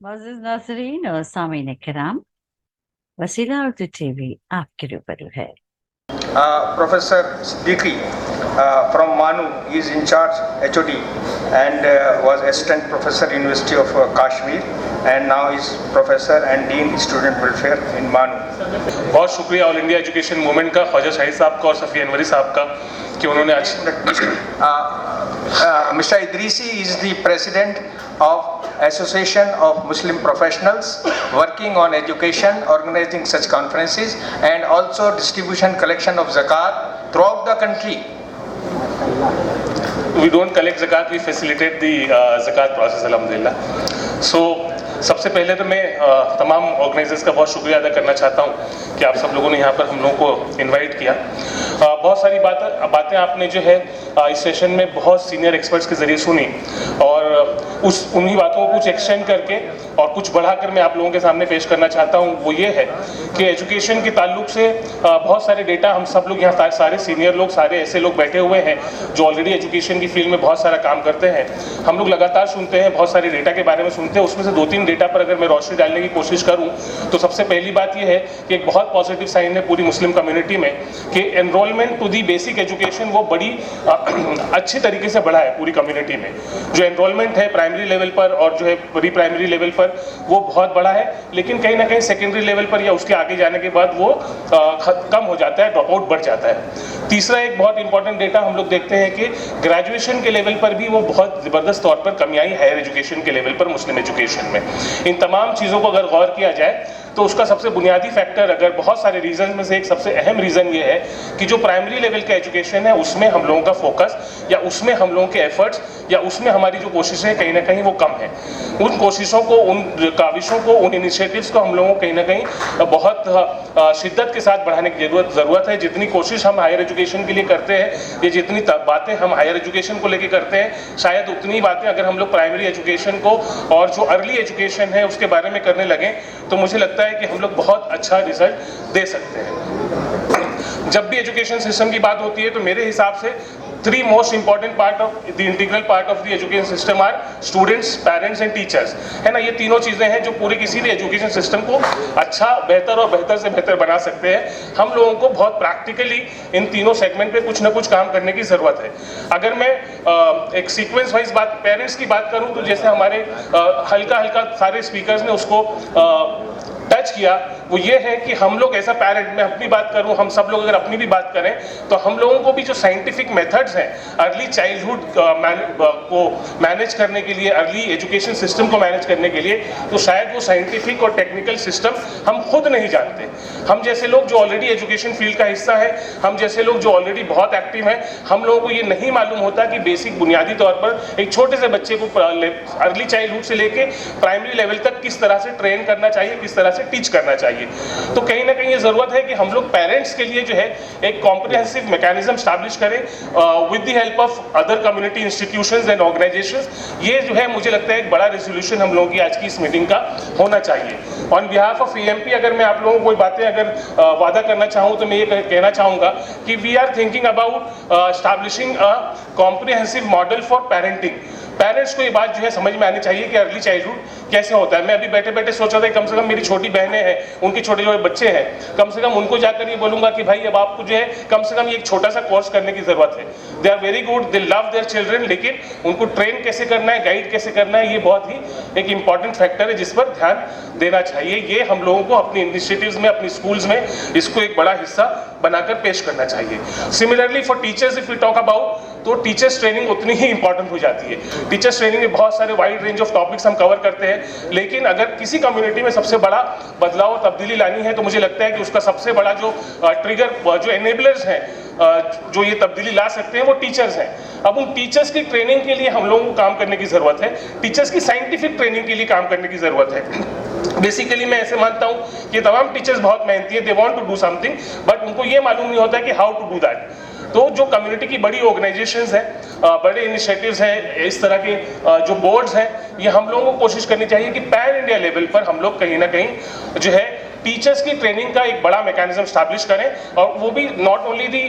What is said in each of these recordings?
मोअज़्ज़िज़ नाज़रीन और सामीन किराम, वसीला उर्दू टीवी आपके रूबरू है। Professor Siddiqui from Manu is in charge HOD and was assistant professor University of Kashmir and now is professor and dean student welfare in Manu. बहुत शुक्रिया ऑल इंडिया एजुकेशन मूवमेंट का, ख्वाजा शाहिद साहब का और सफ़ी अनवरी साहब का कि उन्होंने आज Mr. Idrisi is the president of Association of Muslim Professionals working on education, organizing such conferences and also distribution collection of zakat throughout the country. We don't collect zakat, we facilitate the zakat process alhamdulillah. So सबसे पहले तो मैं तमाम organisers का बहुत शुक्रिया अदा करना चाहता हूँ कि आप सब लोगों ने यहाँ पर हम लोगों को इनवाइट किया। बहुत सारी बातें आपने जो है इस सेशन में बहुत सीनियर एक्सपर्ट्स के ज़रिए सुनी और उन्हीं बातों को कुछ एक्सटेंड करके और कुछ बढ़ाकर मैं आप लोगों के सामने पेश करना चाहता हूँ। वो ये है कि एजुकेशन के ताल्लुक से बहुत सारे डेटा हम सब लोग यहाँ सारे सीनियर लोग, सारे ऐसे लोग बैठे हुए हैं जो ऑलरेडी एजुकेशन की फील्ड में बहुत सारा काम करते हैं। हम लोग लगातार सुनते हैं, बहुत सारे डेटा के बारे में सुनते हैं। उसमें से 2-3 डेटा पर अगर मैं रोशनी डालने की कोशिश करूँ तो सबसे पहली बात यह है कि एक बहुत पॉजिटिव साइन है पूरी मुस्लिम कम्युनिटी में कि enrolment to the basic education वो बड़ी अच्छी तरीके से बढ़ा है पूरी कम्युनिटी में। जो एनरोलमेंट है प्राइमरी लेवल पर और जो है प्री प्राइमरी लेवल पर वो बहुत बड़ा है, लेकिन कहीं ना कहीं सेकेंडरी लेवल पर या उसके आगे जाने के बाद वो कम हो जाता है, ड्रॉप आउट बढ़ जाता है। तीसरा एक बहुत इंपॉर्टेंट डेटा हम लोग देखते हैं कि ग्रेजुएशन के लेवल पर भी वो बहुत ज़बरदस्त तौर पर कमी आई हायर एजुकेशन के लेवल पर मुस्लिम एजुकेशन में। इन तमाम चीज़ों को अगर गौर किया जाए तो उसका सबसे बुनियादी फैक्टर, अगर बहुत सारे रीज़न में से एक सबसे अहम रीज़न ये है कि जो प्राइमरी लेवल का एजुकेशन है उसमें हम लोगों का फोकस या उसमें हम लोगों के एफर्ट्स या उसमें हमारी जो कोशिशें कहीं ना कहीं वो कम है। उन कोशिशों को, उन काविशों को, उन इनिशिएटिव्स को हम लोगों को कहीं ना कहीं बहुत शिद्दत के साथ बढ़ाने की ज़रूरत है। जितनी कोशिश हम हायर एजुकेशन के लिए करते हैं या जितनी बातें हम हायर एजुकेशन को लेकर करते हैं, शायद उतनी बातें अगर हम लोग प्राइमरी एजुकेशन को और जो अर्ली एजुकेशन है उसके बारे में करने लगें तो मुझे लगता है कि हम लोग बहुत अच्छा रिजल्ट दे सकते हैं। जब भी एजुकेशन सिस्टम की बात होती है तो मेरे हिसाब से 3 most important part of the integral part of the education system are students, parents and teachers, है ना। ये तीनों चीज़ें हैं जो पूरे किसी भी एजुकेशन सिस्टम को अच्छा, बेहतर और बेहतर से बेहतर बना सकते हैं। हम लोगों को बहुत प्रैक्टिकली इन तीनों सेगमेंट पे कुछ ना कुछ काम करने की ज़रूरत है। अगर मैं एक सीक्वेंस वाइज पेरेंट्स की बात करूँ तो जैसे हमारे हल्का हल्का सारे स्पीकर्स ने उसको टच किया, वो ये है कि हम लोग एज अ पेरेंट, मैं अपनी बात करूं, हम सब लोग अगर अपनी भी बात करें तो हम लोगों को भी जो साइंटिफिक मेथड्स हैं अर्ली चाइल्डहुड को मैनेज करने के लिए, अर्ली एजुकेशन सिस्टम को मैनेज करने के लिए, तो शायद वो साइंटिफिक और टेक्निकल सिस्टम हम खुद नहीं जानते। हम जैसे लोग जो ऑलरेडी एजुकेशन फील्ड का हिस्सा है, हम जैसे लोग जो ऑलरेडी बहुत एक्टिव हैं, हम लोगों को ये नहीं मालूम होता कि बेसिक बुनियादी तौर पर एक छोटे से बच्चे को अर्ली चाइल्डहुड से लेके प्राइमरी लेवल तक किस तरह से ट्रेन करना चाहिए, किस तरह से टीच करना चाहिए। तो कहीं ना कहीं ये जरूरत है कि हम लोग पेरेंट्स के लिए जो है एक कॉम्प्रिहेंसिव मैकेनिज्म स्टैब्लिश करें with the help of other community institutions and organisations. ये जो है मुझे लगता है एक बड़ा रेजोल्यूशन हम लोगों की आज की इस मीटिंग का होना चाहिए। ऑन बिहाफ ऑफ EMP अगर मैं आप लोगों को कोई बातें अगर वादा करना चाहूँ तो मैं ये कहना चाहूँगा कि we are thinking about establishing a comprehensive model for parenting. Parents को ये बात जो है समझ में आनी चाहिए कि अर्ली चाइल्डहुड कैसे होता है। मैं अभी बैठे बैठे सोच रहा था कम से कम मेरी छोटी बहनें हैं, उनके छोटे छोटे बच्चे हैं, कम से कम उनको जाकर ये बोलूंगा कि भाई अब आपको जो है कम से कम ये एक छोटा सा कोर्स करने की जरूरत है। They are very good, they love their children, लेकिन उनको ट्रेन कैसे करना है, गाइड कैसे करना है, ये बहुत ही एक इंपॉर्टेंट फैक्टर है जिस पर ध्यान देना चाहिए। ये हम लोगों को अपनी इनिशिएटिव्स में, अपनी स्कूल्स में इसको एक बड़ा हिस्सा बनाकर पेश करना चाहिए। Similarly for teachers, if we talk about, तो टीचर्स ट्रेनिंग उतनी ही इंपॉर्टेंट हो जाती है। टीचर्स ट्रेनिंग में बहुत सारे वाइड रेंज ऑफ टॉपिक्स हम कवर करते हैं, लेकिन अगर किसी कम्युनिटी में सबसे बड़ा बदलाव और तब्दीली लानी है तो मुझे लगता है कि उसका सबसे बड़ा जो ट्रिगर, जो एनेबलर्स हैं जो ये तब्दीली ला सकते हैं वो टीचर्स हैं। अब उन टीचर्स की ट्रेनिंग के लिए हम लोगों को काम करने की ज़रूरत है, टीचर्स की साइंटिफिक ट्रेनिंग के लिए काम करने की ज़रूरत है। बेसिकली मैं ऐसे मानता हूँ कि तमाम टीचर्स बहुत मेहनती है, they want to do something, but उनको ये मालूम नहीं होता कि हाउ टू डू दैट। तो जो कम्युनिटी की बड़ी ऑर्गेनाइजेशंस हैं, बड़े इनिशिएटिव्स हैं, इस तरह के जो बोर्ड्स हैं, ये हम लोगों को कोशिश करनी चाहिए कि पैन इंडिया लेवल पर हम लोग कहीं ना कहीं जो है टीचर्स की ट्रेनिंग का एक बड़ा मैकेनिज्म स्टैब्लिश करें, और वो भी not only the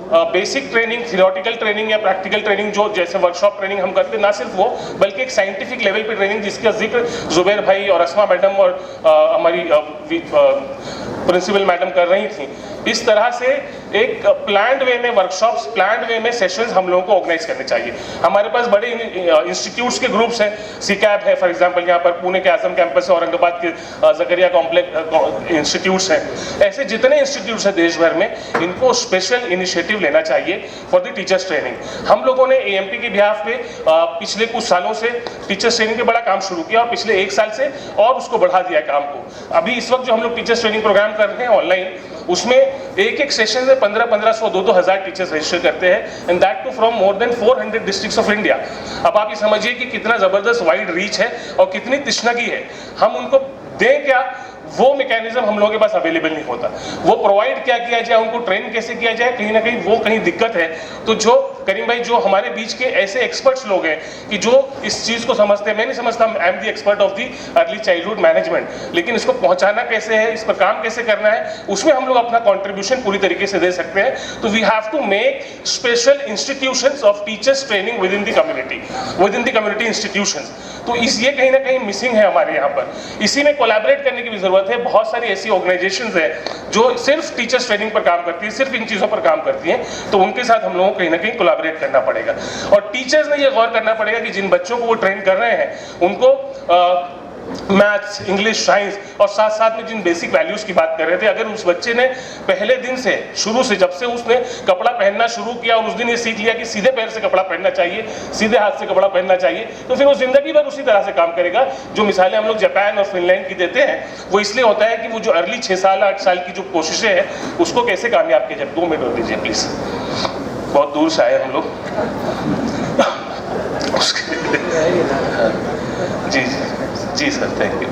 basic training, theoretical training या प्रैक्टिकल ट्रेनिंग, जो जैसे वर्कशॉप ट्रेनिंग हम करते हैं, ना सिर्फ वो बल्कि एक साइंटिफिक लेवल पे ट्रेनिंग जिसका जिक्र जुबैर भाई और अस्मा मैडम और हमारी प्रिंसिपल मैडम कर रही थी। इस तरह से एक प्लान्ड वे में वर्कशॉप्स, प्लान्ड वे में सेशंस हम लोगों को ऑर्गेनाइज करने चाहिए। हमारे पास बड़े इंस्टीट्यूट्स के ग्रुप्स हैं, सीकैप है फॉर एग्जांपल, यहाँ पर पुणे के आजम कैंपस है, औरंगाबाद के जकरिया कॉम्प्लेक्स इंस्टीट्यूट्स हैं। ऐसे जितने इंस्टीट्यूट्स हैं देश भर में, इनको स्पेशल इनिशिएटिव लेना चाहिए फॉर द टीचर्स ट्रेनिंग। हम लोगों ने AMP के बिहाफ पे पिछले कुछ सालों से टीचर्स ट्रेनिंग पे बड़ा काम शुरू किया और पिछले 1 साल से और उसको बढ़ा दिया काम को। अभी इस वक्त जो हम लोग टीचर्स ट्रेनिंग प्रोग्राम कर रहे हैं ऑनलाइन, उसमें एक सेशन में 1500 2,000 टीचर्स रजिस्टर करते हैं, and that too from more than 400 districts of India. अब आप ये समझिए कि कितना जबरदस्त वाइड रीच है और कितनी तशनगी है। हम उनको दें क्या, वो मैकेनिज्म हम लोगों के पास अवेलेबल नहीं होता। वो प्रोवाइड क्या किया जाए, उनको ट्रेन कैसे किया जाए, कहीं ना कहीं वो कहीं दिक्कत है। तो जो करीम भाई, जो हमारे बीच के ऐसे एक्सपर्ट्स लोग हैं कि जो इस चीज़ को समझते हैं, मैं नहीं समझता I am the expert of the early childhood management, लेकिन इसको पहुंचाना कैसे है, इस पर काम कैसे करना है, उसमें हम लोग अपना कॉन्ट्रीब्यूशन पूरी तरीके से दे सकते हैं। तो we have to make special institutions of teachers training within the community institutions. तो ये कहीं ना कहीं मिसिंग है हमारे यहाँ पर। इसी में कोलैबोरेट करने की भी जरूरत है। बहुत सारी ऐसी ऑर्गेनाइजेशंस हैं जो सिर्फ टीचर्स ट्रेनिंग पर काम करती है, सिर्फ इन चीज़ों पर काम करती हैं, तो उनके साथ हम लोगों को कहीं ना कहीं कोलैबोरेट करना पड़ेगा। और टीचर्स ने ये गौर करना पड़ेगा कि जिन बच्चों को वो ट्रेन कर रहे हैं, उनको मैथ्स, इंग्लिश, साइंस और साथ साथ में जिन बेसिक वैल्यूज की बात कर रहे थे, अगर उस बच्चे ने पहले दिन से, शुरू से, जब से उसने कपड़ा पहनना शुरू किया और उस दिन ये सीख लिया कि सीधे पैर से कपड़ा पहनना चाहिए, सीधे हाथ से कपड़ा पहनना चाहिए, तो फिर वो जिंदगी भर उसी तरह से काम करेगा। जो मिसालें हम लोग जापान और फिनलैंड की देते हैं, वो इसलिए होता है कि वो जो अर्ली 6 साल 8 साल की जो कोशिशें हैं, उसको कैसे कामयाब किया जाए। 2 मिनट और दीजिए प्लीज, बहुत दूर से आए हम लोग। जी सर, थैंक यू।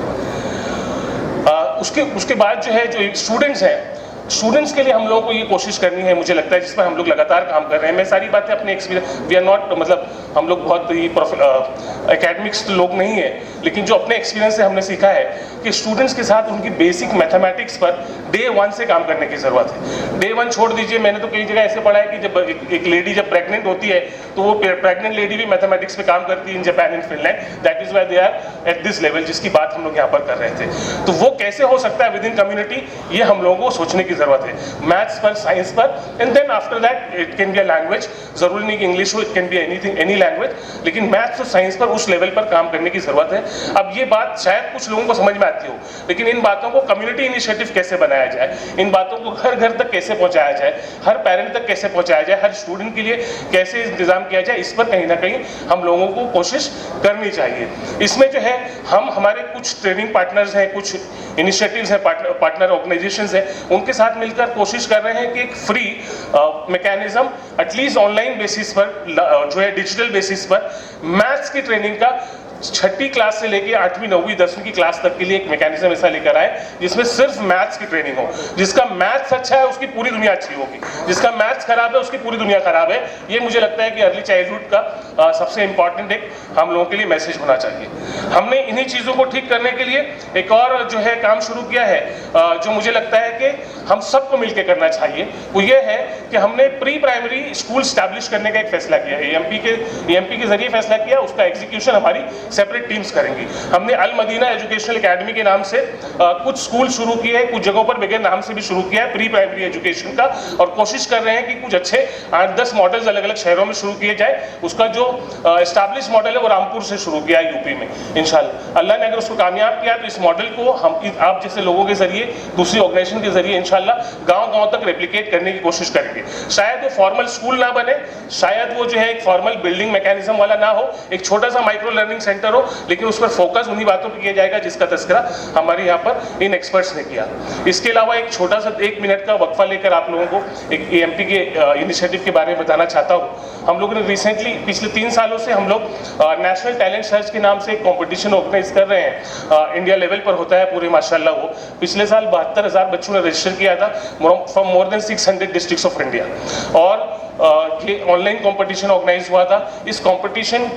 उसके बाद जो है, जो स्टूडेंट्स हैं, स्टूडेंट्स के लिए हम लोगों को ये कोशिश करनी है, मुझे लगता है, जिस पर हम लोग लगातार काम कर रहे हैं। मैं सारी बातें अपने एक्सपीरियंस, वी आर नॉट, मतलब हम लोग बहुत ही एकेडमिक्स लोग नहीं है, लेकिन जो अपने एक्सपीरियंस से हमने सीखा है कि स्टूडेंट्स के साथ उनकी बेसिक मैथमेटिक्स पर डे 1 से काम करने की ज़रूरत है। डे 1 छोड़ दीजिए, मैंने तो कई जगह ऐसे पढ़ा है कि जब एक लेडी जब प्रेग्नेंट होती है, तो वो प्रेग्नेंट लेडी भी मैथमेटिक्स पे काम करती है in Japan and Finland. That is why they are at this level, जिसकी बात हम लोग यहाँ पर कर रहे थे। तो वो कैसे हो सकता है विद इन कम्युनिटी, ये हम लोगों को सोचने की जरूरत है। मैथ्स पर, साइंस पर, and then after that it can be a language. जरूरी नहीं कि इंग्लिश हो, it can be anything, any language, लेकिन मैथ्स और साइंस पर उस लेवल पर काम करने की जरूरत है। अब ये बात शायद कुछ लोगों को समझ में आती हो, लेकिन इन बातों को कम्युनिटी इनिशिएटिव कैसे बनाया जाए, इन बातों को घर घर तक कैसे पहुंचाया जाए, हर पेरेंट तक कैसे पहुंचाया जाए, हर स्टूडेंट के लिए कैसे इंतजाम किया जाए, इस पर कहीं ना कहीं हम लोगों को कोशिश करनी चाहिए। इसमें जो है, हम हमारे कुछ ट्रेनिंग पार्टनर्स हैं, कुछ इनिशिएटिव्स हैं, पार्टनर ऑर्गेनाइजेशंस हैं, उनके साथ मिलकर कोशिश कर रहे हैं कि एक free mechanism at least online basis पर, जो है डिजिटल बेसिस पर, मैथ्स की ट्रेनिंग का 6ठी क्लास से लेके 8वीं 9वीं 10वीं की क्लास तक के लिए एक मैकेनिज्म ऐसा लेकर आए जिसमें सिर्फ मैथ्स की ट्रेनिंग हो। जिसका मैथ्स अच्छा है उसकी पूरी दुनिया अच्छी होगी, जिसका मैथ्स खराब है उसकी पूरी दुनिया खराब है। ये मुझे लगता है कि अर्ली चाइल्डहुड का सबसे इंपॉर्टेंट एक हम लोगों के लिए मैसेज होना चाहिए। हमने इन्हीं चीज़ों को ठीक करने के लिए एक और जो है काम शुरू किया है, जो मुझे लगता है कि हम सबको मिलकर करना चाहिए। वो ये है कि हमने प्री प्राइमरी स्कूल स्टैब्लिश करने का एक फैसला किया, AMP के जरिए फैसला किया, उसका एग्जीक्यूशन हमारी सेपरेट टीम्स करेंगी। हमने अल मदीना एजुकेशनल एकेडमी के नाम से कुछ स्कूल शुरू किए हैं, कुछ जगहों पर बगैर नाम से भी शुरू किया है प्री प्राइमरी एजुकेशन का, और कोशिश कर रहे हैं कि कुछ अच्छे 8-10 मॉडल्स अलग अलग शहरों में शुरू किए जाए। उसका जो एस्टैब्लिश मॉडल है वो रामपुर से शुरू किया है, यूपी में। इंशाल्लाह अल्लाह ने अगर उसको कामयाब किया तो इस मॉडल को हम आप जैसे लोगों के जरिए, दूसरी ऑर्गेनाइजेशन के जरिए इंशाल्लाह गाँव-गाँव तक रेप्लिकेट करने की कोशिश करेंगे। शायद वो फॉर्मल स्कूल ना बने, शायद वो जो है एक फॉर्मल बिल्डिंग मैकेनिज्म वाला ना हो, एक छोटा सा माइक्रो लर्निंग सेंटर हो, लेकिन उस पर फोकस उन्हीं बातों पर किया जाएगा जिसका तस्करा हमारे यहाँ पर इन एक्सपर्ट्स ने किया। इसके अलावा एक छोटा सा 1 मिनट का वक्फा लेकर आप लोगों को एक AMP के इनिशिएटिव के बारे में बताना चाहता हूँ। हम लोगों ने रिसेंटली पिछले 3 सालों से हम लोग नेशनल टैलेंट सर्च के नाम से एक कॉम्पिटिशन ऑर्गेनाइज कर रहे हैं। इंडिया लेवल पर होता है पूरे, माशाल्लाह। वो पिछले साल 72,000 बच्चों ने रजिस्टर किया था from more then 600 districts of India, और ये ऑनलाइन कॉम्पिटिशन ऑर्गेनाइज हुआ था। इस कॉम्पिटिशन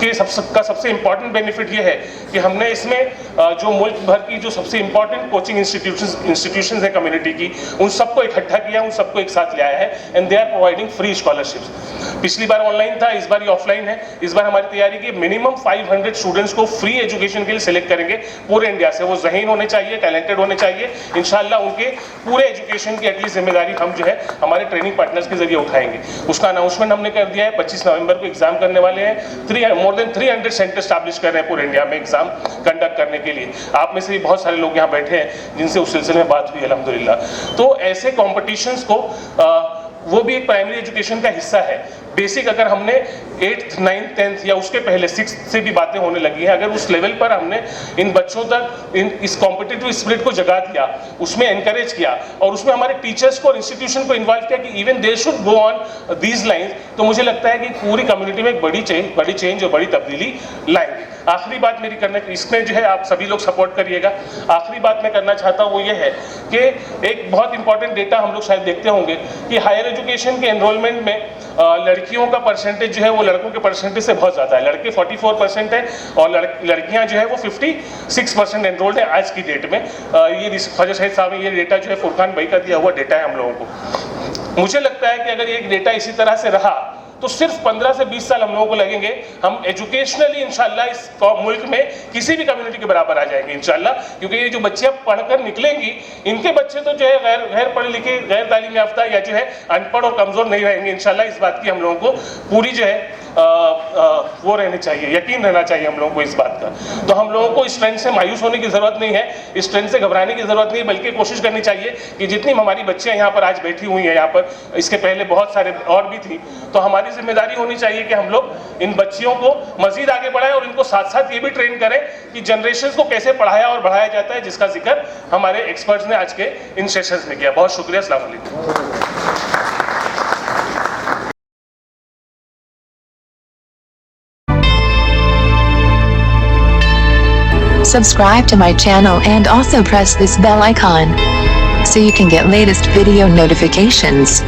के सबसे इम्पॉर्टेंट बेनिफिट ये है कि हमने इसमें जो मुल्क भर की जो सबसे इम्पॉर्टेंट कोचिंग इंस्टीट्यूशंस है कम्युनिटी की, उन सबको इकट्ठा किया, उन सबको एक साथ लाया है and they are providing free scholarships. पिछली बार ऑनलाइन था, इस बार ये ऑफलाइन है। इस बार हमारी तैयारी की मिनिमम 500 स्टूडेंट्स को फ्री एजुकेशन के लिए सिलेक्ट करेंगे पूरे इंडिया से। वो ज़हीन होने चाहिए, टैलेंटेड होने चाहिए। इंशाल्लाह उनके पूरे एजुकेशन की एटलीस्ट जिम्मेदारी हम जो है हमारे ट्रेनिंग पार्टनर्स के जरिए उठाएंगे। उसका अनाउंसमेंट हमने कर दिया है। 25 नवंबर को एग्जाम करने वाले हैं। मोर देन 300 सेंटर स्टैब्लिश कर रहे हैं पूरे इंडिया में एग्जाम कंडक्ट करने के लिए। आप में से भी बहुत सारे लोग यहाँ बैठे हैं जिनसे उस सिलसिले में बात हुई अल्हम्दुलिल्लाह। तो ऐसे कॉम्पिटिशन्स को वो भी एक प्राइमरी एजुकेशन का हिस्सा है। बेसिक अगर हमने 8th 9th 10th या उसके पहले 6th से भी बातें होने लगी हैं, अगर उस लेवल पर हमने इन बच्चों तक इस कॉम्पिटिटिव स्पिरिट को जगा दिया, उसमें एनकरेज किया और उसमें हमारे टीचर्स को और इंस्टीट्यूशन को इन्वॉल्व किया कि even they should go on these lines, तो मुझे लगता है कि पूरी कम्युनिटी में एक बड़ी चेंज और बड़ी तब्दीली लाएंगे। आखिरी बात मेरी करने की, इसमें जो है आप सभी लोग सपोर्ट करिएगा। आखिरी बात मैं करना चाहता हूँ वो ये है कि एक बहुत इंपॉर्टेंट डेटा हम लोग शायद देखते होंगे कि हायर एजुकेशन के एनरोलमेंट में लड़कियों का परसेंटेज जो है वो लड़कों के परसेंटेज से बहुत ज़्यादा है। लड़के 44% है और लड़कियां जो है वो 56% एनरोल्ड है आज की डेट में। ये ख्वाजा शाहिद साहब ने ये डेटा जो है फुरकान भाई का दिया हुआ डेटा है हम लोगों को। मुझे लगता है कि अगर ये डेटा इसी तरह से रहा तो सिर्फ 15 से 20 साल हम लोगों को लगेंगे, हम एजुकेशनली इंशाल्लाह इस मुल्क में किसी भी कम्युनिटी के बराबर आ जाएंगे इंशाल्लाह। क्योंकि ये जो बच्चियां पढ़कर निकलेंगी, इनके बच्चे तो जो है गैर पढ़े लिखे, गैर तालीम याफ्ता या जो है अनपढ़ और कमज़ोर नहीं रहेंगे इंशाल्लाह। इस बात की हम लोगों को पूरी जो है वो रहनी चाहिए, यकीन रहना चाहिए हम लोगों को इस बात का। तो हम लोगों को इस ट्रेंड से मायूस होने की ज़रूरत नहीं है, इस ट्रेंड से घबराने की ज़रूरत नहीं है, बल्कि कोशिश करनी चाहिए कि जितनी हमारी बच्चियां यहाँ पर आज बैठी हुई हैं, यहाँ पर इसके पहले बहुत सारे और भी थी, तो हमारी जिम्मेदारी होनी चाहिए कि हम लोग इन बच्चियों को मजीद आगे बढ़ाएं और इनको साथ साथ ये भी ट्रेन करें कि जनरेशन को कैसे पढ़ाया और बढ़ाया जाता है, जिसका जिक्र हमारे एक्सपर्ट्स ने आज के इन सेशंस में किया। बहुत शुक्रिया। अस्सलाम वालेकुम। Subscribe to my channel and also press this bell icon so you can get latest video notifications.